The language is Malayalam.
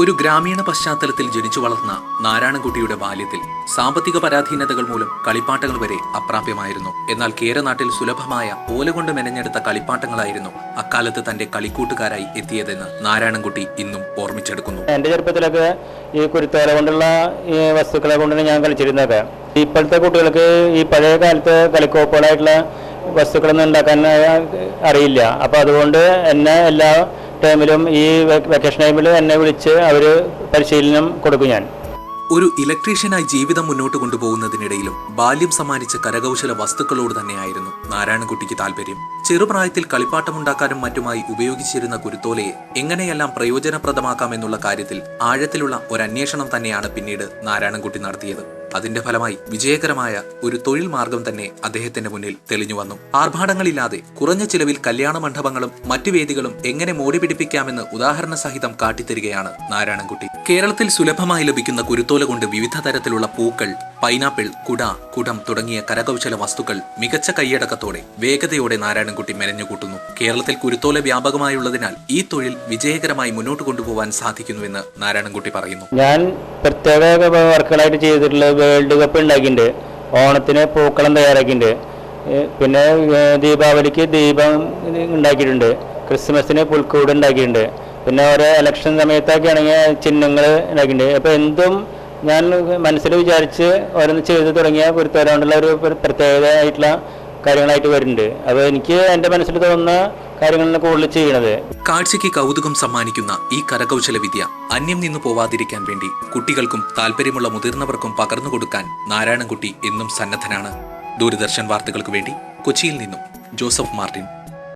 ഒരു ഗ്രാമീണ പശ്ചാത്തലത്തിൽ ജനിച്ചു വളർന്ന നാരായണൻകുട്ടിയുടെ ബാല്യത്തിൽ സാമ്പത്തിക പരാധീനതകൾ മൂലം കളിപ്പാട്ടങ്ങൾ വരെ അപ്രാപ്യമായിരുന്നു. എന്നാൽ കേരനാട്ടിൽ സുലഭമായ ഓലകൊണ്ട് മെനഞ്ഞെടുത്ത കളിപ്പാട്ടങ്ങളായിരുന്നു അക്കാലത്ത് തന്റെ കളിക്കൂട്ടുകാരായി എത്തിയതെന്ന് നാരായണൻകുട്ടി ഇന്നും ഓർമ്മിച്ചെടുക്കുന്നു. എന്റെ ചെറുപ്പത്തിലൊക്കെ ഈ കുരുത്തോല കൊണ്ടുള്ള ഈ വസ്തുക്കളെ കൊണ്ടാണ് ഞാൻ കളിച്ചിരുന്നതൊക്കെ. ഇപ്പോഴത്തെ കുട്ടികൾക്ക് ഈ പഴയ കാലത്ത് കളിക്കോപ്പുകളായിട്ടുള്ള വസ്തുക്കളൊന്നും ഉണ്ടാക്കാൻ അറിയില്ല. അപ്പൊ അതുകൊണ്ട് എന്നെ എല്ലാ ടൈമിലും ഈ വെക്കേഷൻ ടൈമിൽ എന്നെ വിളിച്ച് അവർ പരിശീലനം കൊടുക്കും. ഞാൻ ഒരു ഇലക്ട്രീഷ്യനായി ജീവിതം മുന്നോട്ട് കൊണ്ടുപോകുന്നതിനിടയിലും ബാല്യം സമ്മാനിച്ച കരകൗശല വസ്തുക്കളോട് തന്നെയായിരുന്നു നാരായണൻകുട്ടിക്ക് താല്പര്യം. ചെറുപ്രായത്തിൽ കളിപ്പാട്ടമുണ്ടാക്കാനും മറ്റുമായി ഉപയോഗിച്ചിരുന്ന കുരുത്തോലയെ എങ്ങനെയെല്ലാം പ്രയോജനപ്രദമാക്കാമെന്നുള്ള കാര്യത്തിൽ ആഴത്തിലുള്ള ഒരന്വേഷണം തന്നെയാണ് പിന്നീട് നാരായണൻകുട്ടി നടത്തിയത്. അതിന്റെ ഫലമായി വിജയകരമായ ഒരു തൊഴിൽ മാർഗം തന്നെ അദ്ദേഹത്തിന്റെ മുന്നിൽ തെളിഞ്ഞു വന്നു. ആർഭാടങ്ങളില്ലാതെ കുറഞ്ഞ ചിലവിൽ കല്യാണ മണ്ഡപങ്ങളും മറ്റു വേദികളും എങ്ങനെ മോടി പിടിപ്പിക്കാമെന്ന് ഉദാഹരണ സഹിതം കാട്ടിത്തരികയാണ് നാരായണൻകുട്ടി. കേരളത്തിൽ സുലഭമായി ലഭിക്കുന്ന കുരുത്തോല കൊണ്ട് വിവിധ തരത്തിലുള്ള പൂക്കൾ, പൈനാപ്പിൾ, കുടം തുടങ്ങിയ കരകൗശല വസ്തുക്കൾ മികച്ച കൈയടക്കത്തോടെ വേഗതയോടെ നാരായണൻകുട്ടി മെനഞ്ഞുകൂട്ടുന്നു. കേരളത്തിൽ കുരുത്തോല വ്യാപകമായുള്ളതിനാൽ ഈ തൊഴിൽ വിജയകരമായി മുന്നോട്ട് കൊണ്ടുപോകാൻ സാധിക്കുന്നുവെന്ന് നാരായണൻകുട്ടി പറയുന്നു. ഞാൻ പ്രത്യേക വർക്കുകളായിട്ട് ചെയ്തിട്ടുള്ള വേൾഡ് കപ്പ് ഉണ്ടാക്കിയിട്ടുണ്ട്, ഓണത്തിന് പൂക്കളം തയ്യാറാക്കിയിട്ടുണ്ട്, പിന്നെ ദീപാവലിക്ക് ദീപം ഉണ്ടാക്കിയിട്ടുണ്ട്, ക്രിസ്മസിന് പുൽക്കൂട് ഉണ്ടാക്കിയിട്ടുണ്ട്, പിന്നെ ഓരോ ഇലക്ഷൻ സമയത്തൊക്കെ ആണെങ്കിൽ ചിഹ്നങ്ങൾ ഉണ്ടാക്കിയിട്ടുണ്ട്. അപ്പോൾ എന്തും ഞാൻ മനസ്സിൽ വിചാരിച്ച് ഓരോന്ന് ചെയ്ത് തുടങ്ങിയ കുരുത്തോല കൊണ്ടുള്ള ഒരു പ്രത്യേകതയായിട്ടുള്ള കാര്യങ്ങളായിട്ട് വരുന്നുണ്ട്. അപ്പോൾ എനിക്ക് എൻ്റെ മനസ്സിൽ തോന്നുന്ന കാര്യങ്ങളാണ് കൂടുതൽ ചെയ്യണത്. കാഴ്ചയ്ക്ക് കൗതുകം സമ്മാനിക്കുന്ന ഈ കരകൗശല വിദ്യ അന്യം നിന്നു പോവാതിരിക്കാൻ വേണ്ടി കുട്ടികൾക്കും താല്പര്യമുള്ള മുതിർന്നവർക്കും പകർന്നു കൊടുക്കാൻ നാരായണൻകുട്ടി എന്നും സന്നദ്ധനാണ്. ദൂരദർശൻ വാർത്തകൾക്ക് വേണ്ടി കൊച്ചിയിൽ നിന്നും ജോസഫ് മാർട്ടിൻ.